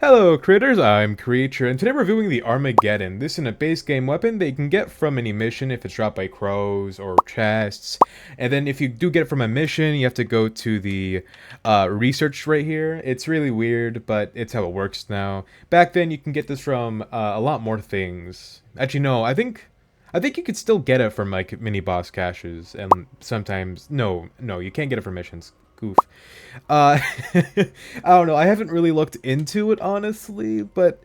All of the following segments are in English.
Hello critters, I'm Creature, and today we're reviewing the Armageddon. This is a base game weapon that you can get from any mission if it's dropped by crows or chests. And then if you do get it from a mission, you have to go to the research right here. It's really weird, but it's how it works now. Back then you can get this from a lot more things. Actually no, I think you could still get it from like mini boss caches, and sometimes no, you can't get it from missions. Goof. I don't know. I haven't really looked into it honestly, but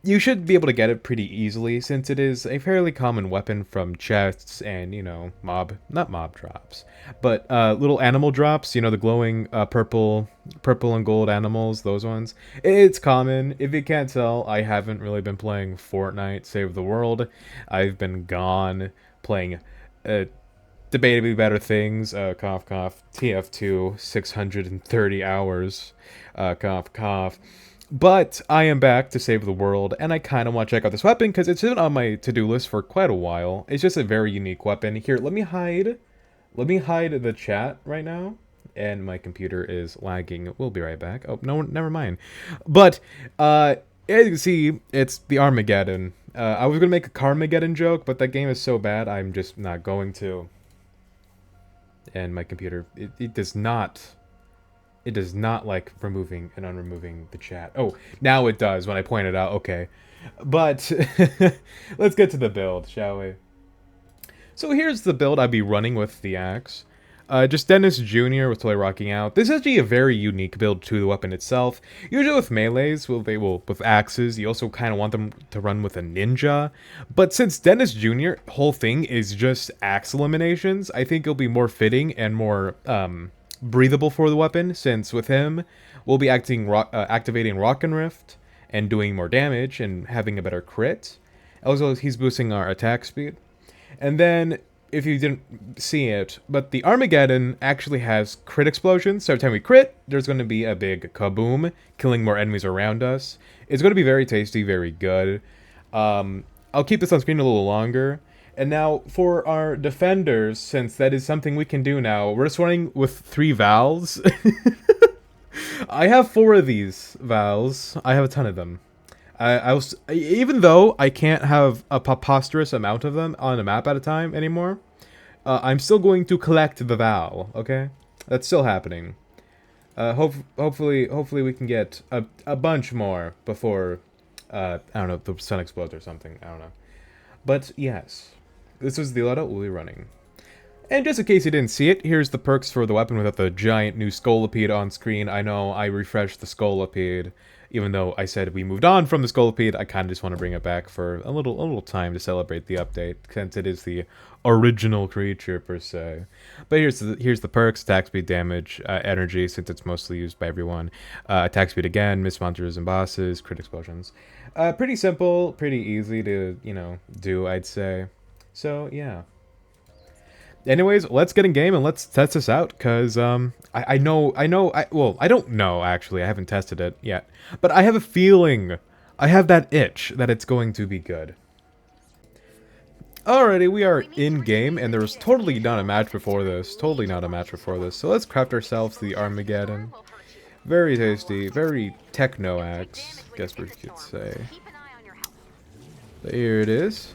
you should be able to get it pretty easily since it is a fairly common weapon from chests and, you know, not mob drops, but little animal drops, you know, the glowing purple and gold animals, those ones. It's common. If you can't tell, I haven't really been playing Fortnite Save the World. I've been gone playing debatably better things, cough cough, TF2, 630 hours, cough cough. But I am back to save the world, and I kind of want to check out this weapon because it's been on my to-do list for quite a while. It's just a very unique weapon. Here, let me hide the chat right now. And my computer is lagging. We'll be right back. Oh, no, never mind. But, as you can see, it's the Armageddon. I was going to make a Carmageddon joke, but that game is so bad, I'm just not going to. And my computer, it does not like removing and unremoving the chat. Oh, now it does when I point it out. Okay, but let's get to the build, shall we? So here's the build I'd be running with the axe. Just Dennis Jr. with toy rocking out. This is actually a very unique build to the weapon itself. Usually with melees, with axes, you also kind of want them to run with a ninja. But since Dennis Jr. whole thing is just axe eliminations, I think it'll be more fitting and more breathable for the weapon. Since with him, we'll be activating Rock and Rift and doing more damage and having a better crit. Also, he's boosting our attack speed. And then, if you didn't see it, but the Armageddon actually has crit explosions, so every time we crit, there's going to be a big kaboom, killing more enemies around us. It's going to be very tasty, very good. I'll keep this on screen a little longer. And now, for our defenders, since that is something we can do now, we're just running with 3 Vals. I have 4 of these Vals. I have a ton of them. Even though I can't have a preposterous amount of them on a map at a time anymore, I'm still going to collect the Val, okay? That's still happening. Hopefully we can get a bunch more before, I don't know, the sun explodes or something, I don't know. But yes, this is the loadout we'll be running. And just in case you didn't see it, here's the perks for the weapon without the giant new Scolipede on screen. I know I refreshed the Scolipede. Even though I said we moved on from the Scolipede, I kind of just want to bring it back for a little time to celebrate the update, since it is the original creature per se. But here's the perks: attack speed, damage, energy, since it's mostly used by everyone. Attack speed again, miss monsters and bosses, crit explosions. Pretty simple, pretty easy to do, I'd say. So yeah. Anyways, let's get in game and let's test this out, because well, I don't know, actually. I haven't tested it yet. But I have a feeling, I have that itch that it's going to be good. Alrighty, we are in-game, and there was totally not a match before this. Totally not a match before this. So let's craft ourselves the Armageddon. Very tasty, very techno-axe, guess we could say. But here it is.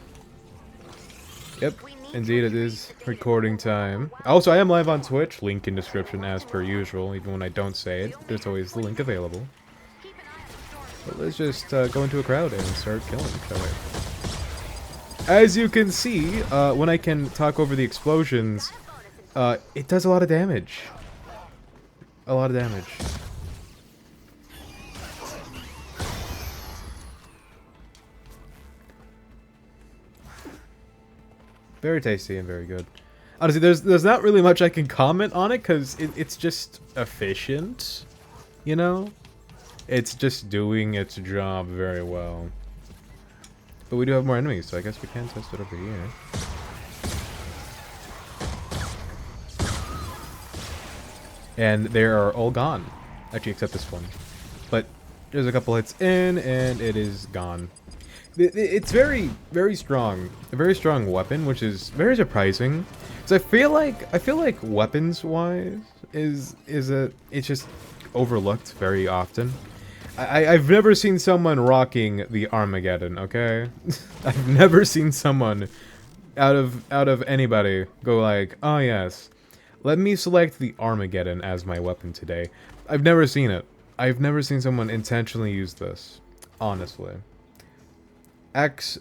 Yep. Indeed, it is recording time. Also, I am live on Twitch. Link in description as per usual. Even when I don't say it, there's always the link available. But let's just go into a crowd and start killing each other. As you can see, when I can talk over the explosions, it does a lot of damage. A lot of damage. Very tasty and very good. Honestly, there's not really much I can comment on it because it's just efficient, you know? It's just doing its job very well. But we do have more enemies, so I guess we can test it over here. And they are all gone. Actually, except this one. But there's a couple hits in, and it is gone. It's very, very strong. A very strong weapon, which is very surprising. Because I feel like weapons-wise it's just overlooked very often. I've never seen someone rocking the Armageddon, okay? I've never seen someone out of anybody go like, oh yes, let me select the Armageddon as my weapon today. I've never seen it. I've never seen someone intentionally use this, honestly. X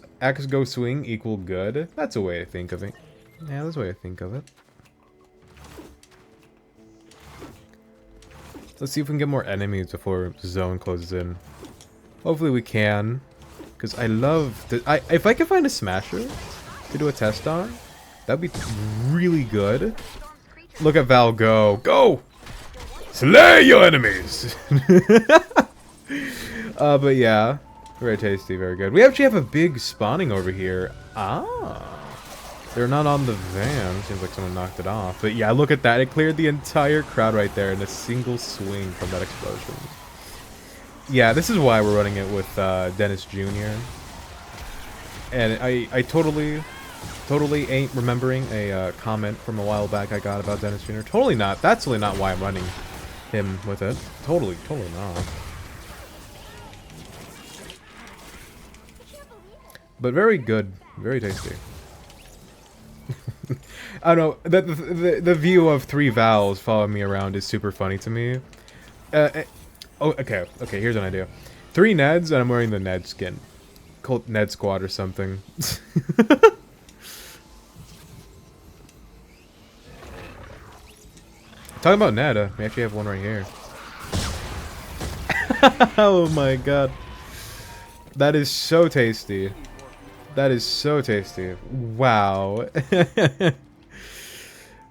go swing equal good. That's a way to think of it. Yeah, that's a way to think of it. Let's see if we can get more enemies before the zone closes in. Hopefully we can, because I love if I can find a smasher to do a test on, that'd be really good. Look at Val go. Go! Slay your enemies! But yeah. Very tasty, very good. We actually have a big spawning over here. Ah. They're not on the van. Seems like someone knocked it off. But yeah, look at that. It cleared the entire crowd right there in a single swing from that explosion. Yeah, this is why we're running it with Dennis Jr. And I totally ain't remembering a comment from a while back I got about Dennis Jr. Totally not. That's really not why I'm running him with it. Totally not. But very good. Very tasty. I don't know. The view of 3 Vals following me around is super funny to me. Oh, okay. Okay, here's an idea. 3 Neds, and I'm wearing the Ned skin. Called Ned Squad or something. Talking about Ned, we actually have one right here. Oh my god. That is so tasty. That is so tasty. Wow.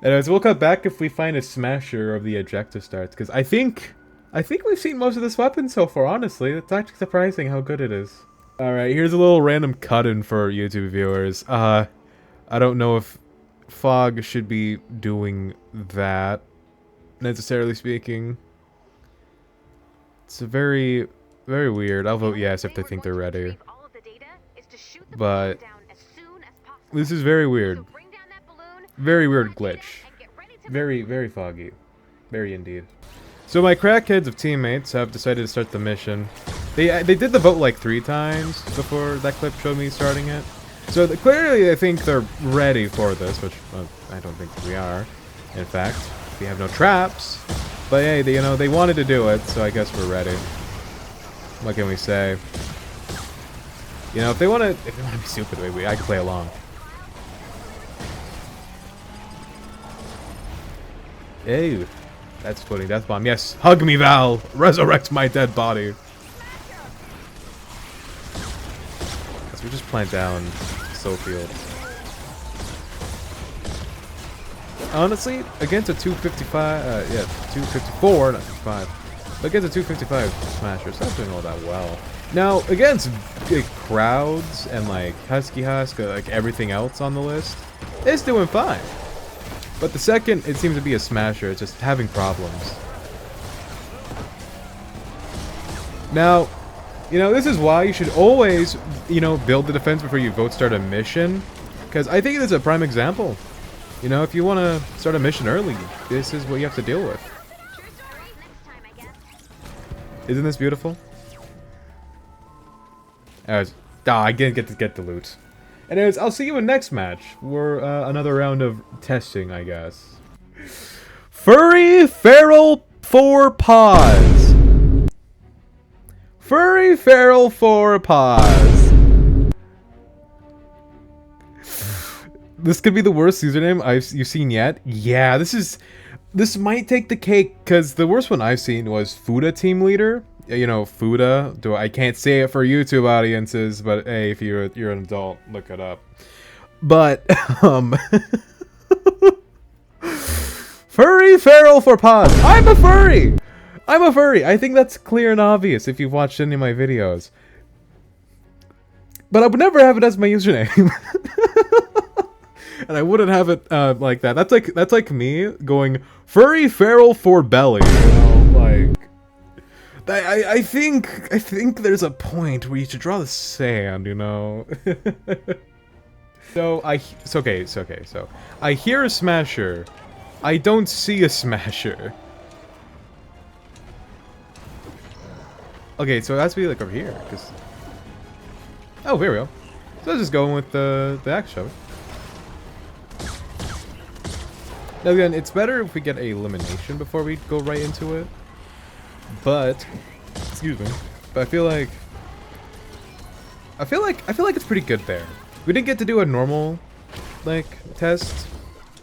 Anyways, we'll cut back if we find a smasher of the ejector starts, because I think we've seen most of this weapon so far, honestly. It's actually surprising how good it is. Alright, here's a little random cut-in for YouTube viewers. I don't know if Fog should be doing that, necessarily speaking. It's a very, very weird. I'll vote yes if they think they're ready. But this is very weird. Very weird glitch. Very, very foggy. Very indeed. So my crackheads of teammates have decided to start the mission. They did the vote like 3 times before that clip showed me starting it. So clearly I think they're ready for this, which I don't think we are. In fact, we have no traps. But hey, you know, they wanted to do it, so I guess we're ready. What can we say? You know, if they want to be stupid, I can play along. Ew. That's putting death bomb. Yes, hug me, Val. Resurrect my dead body. So we just plant down Soulfield. Honestly, against a 255, yeah, 254, not 55. But against a 255 Smasher, it's not doing all that well. Now, against crowds and like Husky Husk, like everything else on the list, it's doing fine. But the second it seems to be a Smasher, it's just having problems. Now, you know, this is why you should always, you know, build the defense before you vote start a mission. Because I think it's a prime example. You know, if you want to start a mission early, this is what you have to deal with. Isn't this beautiful? I didn't get to get the loot. Anyways, I'll see you in next match. We're another round of testing, I guess. Furry Feral 4 paws. Furry Feral 4 paws. This could be the worst username you've seen yet. Yeah, this might take the cake because the worst one I've seen was Fuda Team Leader. You know, Fuda. I can't say it for YouTube audiences, but hey, if you're an adult, look it up. But Furry Feral for paws. I'm a furry. I'm a furry. I think that's clear and obvious if you've watched any of my videos. But I would never have it as my username. And I wouldn't have it like that. That's like me going Furry Feral for belly. You know, like. I think there's a point where you should draw the sand, you know. So I hear a Smasher. I don't see a Smasher. Okay, so it has to be like over here, because... Oh, here we go. So let's just go with the axe shove. Now again, it's better if we get a elimination before we go right into it. But, excuse me. But I feel like it's pretty good there. We didn't get to do a normal, like, test.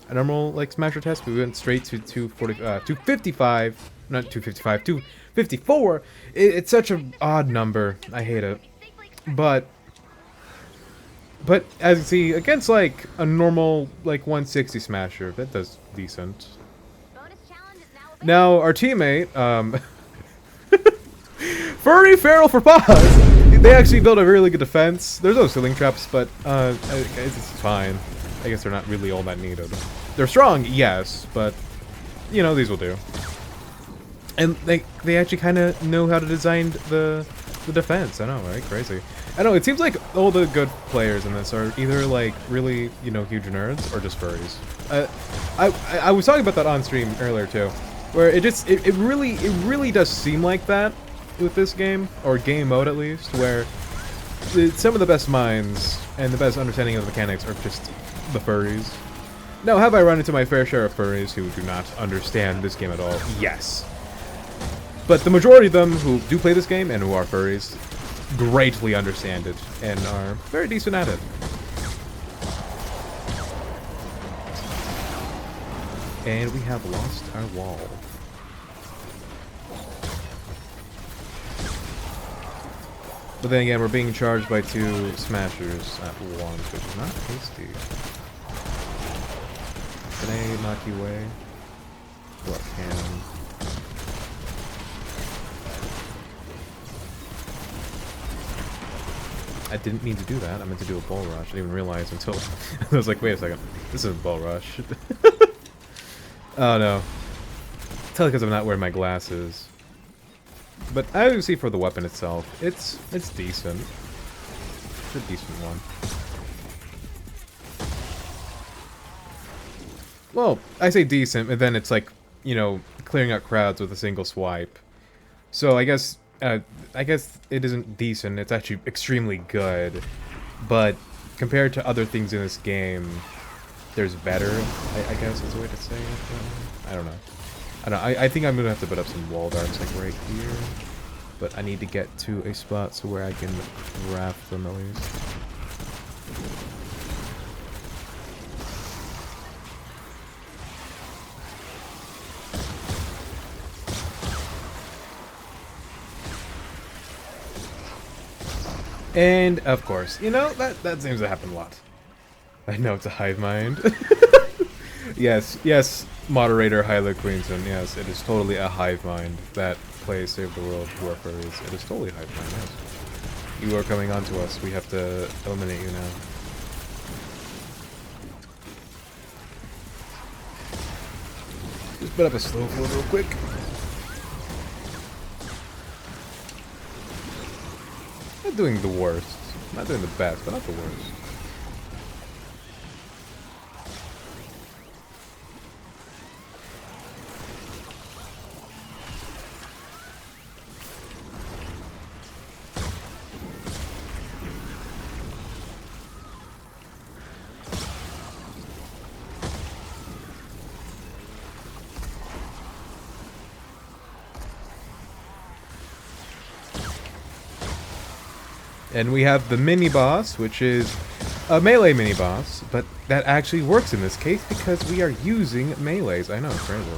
A normal, like, smasher test. We went straight to 255. Not 255, 254. It's such an odd number. I hate it. But as you see, against, like, a normal, like, 160 smasher, that does decent. Now, our teammate, Furry Feral for paws! They actually built a really good defense. There's no ceiling traps, but, it's fine. I guess they're not really all that needed. They're strong, yes, but, you know, these will do. And they actually kind of know how to design the defense. I know, right? Crazy. I know, it seems like all the good players in this are either, like, really, you know, huge nerds or just furries. I was talking about that on stream earlier, too, where it really does seem like that with this game, or game mode at least, where some of the best minds and the best understanding of the mechanics are just the furries. Now, have I run into my fair share of furries who do not understand this game at all? Yes. But the majority of them who do play this game and who are furries greatly understand it and are very decent at it. And we have lost our wall. But then again, we're being charged by 2 smashers at once, which is not tasty. Can I knock you away? Well, I can. I didn't mean to do that. I meant to do a bull rush. I didn't even realize until I was like, wait a second. This isn't bull rush. Oh no. Tell because I'm not wearing my glasses. But I would see for the weapon itself, it's decent. It's a decent one. Well, I say decent, and then it's like, you know, clearing out crowds with a single swipe. So I guess it isn't decent, it's actually extremely good. But compared to other things in this game, there's better, I guess is the way to say it. I don't know. I think I'm gonna have to put up some wall darts like right here. But I need to get to a spot so where I can craft them at least. And, of course, you know, that seems to happen a lot. I know it's a hive mind. Yes, moderator Hyla Queenson, yes, it is totally a hive mind that plays Save the World who are furries. It is totally a hive mind, yes. You are coming on to us, we have to eliminate you now. Just put up a slow float real quick. Not doing the worst. Not doing the best, but not the worst. And we have the mini-boss, which is a melee mini-boss, but that actually works in this case because we are using melees. I know, it's crazy,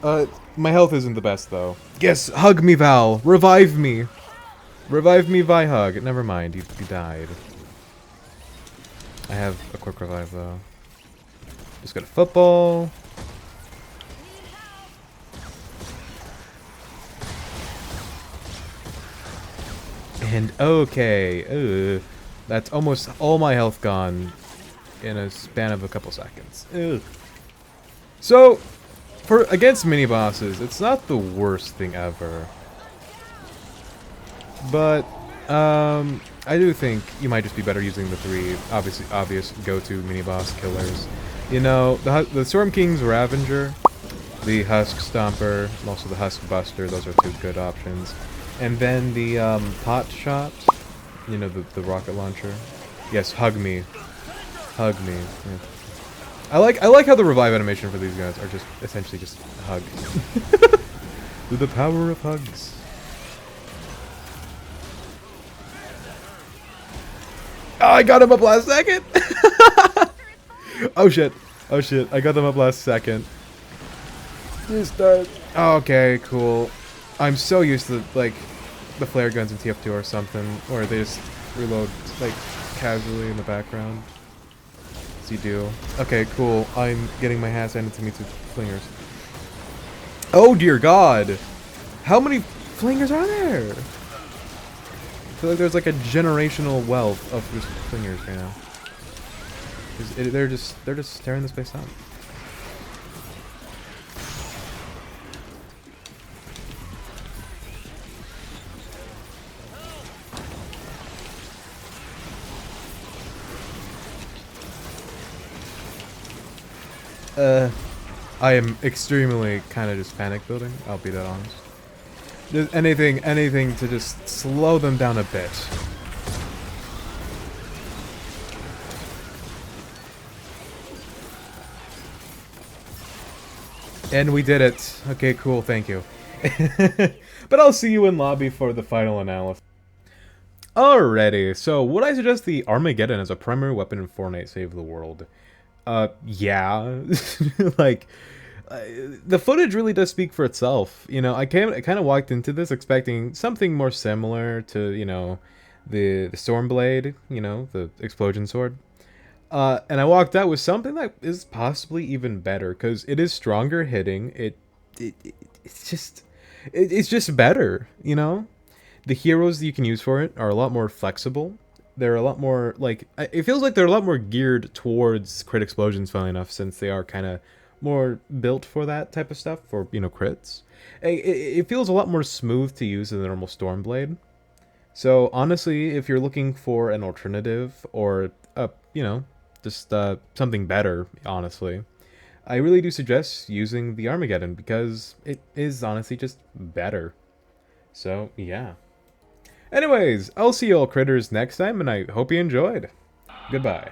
right? My health isn't the best, though. Yes, hug me, Val! Revive me! Revive me by hug. Never mind, he died. I have a quick revive, though. Just got a football. And okay, that's almost all my health gone in a span of a couple seconds. Ugh. So, against mini bosses, it's not the worst thing ever. But I do think you might just be better using the 3 obvious go-to mini boss killers. You know, the Storm King's Ravager, the Husk Stomper, and also the Husk Buster. Those are 2 good options. And then the pot shot, you know, the rocket launcher. Yes, hug me. Hug me. Yeah. I like how the revive animation for these guys are just essentially just hug. Through the power of hugs. Oh, I got him up last second. Oh shit. Oh shit. I got them up last second. Just okay, cool. I'm so used to like the flare guns in TF2 or something, where they just reload like casually in the background. As you do. Okay, cool. I'm getting my ass handed to me to flingers. Oh dear God! How many flingers are there? I feel like there's like a generational wealth of just flingers right now. They're just tearing this place up. I am extremely kind of just panic building, I'll be that honest. Just anything to just slow them down a bit. And we did it. Okay, cool, thank you. But I'll see you in lobby for the final analysis. Alrighty, so would I suggest the Armageddon as a primary weapon in Fortnite Save the World? Yeah. Like, the footage really does speak for itself. You know, I kind of walked into this expecting something more similar to, you know, the Stormblade, you know, the explosion sword. And I walked out with something that is possibly even better, because it is stronger hitting. It's just better, you know? The heroes that you can use for it are a lot more flexible. They're a lot more, like, it feels like they're a lot more geared towards crit explosions, funnily enough, since they are kind of more built for that type of stuff, for, you know, crits. It feels a lot more smooth to use than the normal Stormblade. So, honestly, if you're looking for an alternative, or, you know, just something better, honestly, I really do suggest using the Armageddon, because it is honestly just better. So, yeah. Anyways, I'll see you all critters next time, and I hope you enjoyed. Goodbye.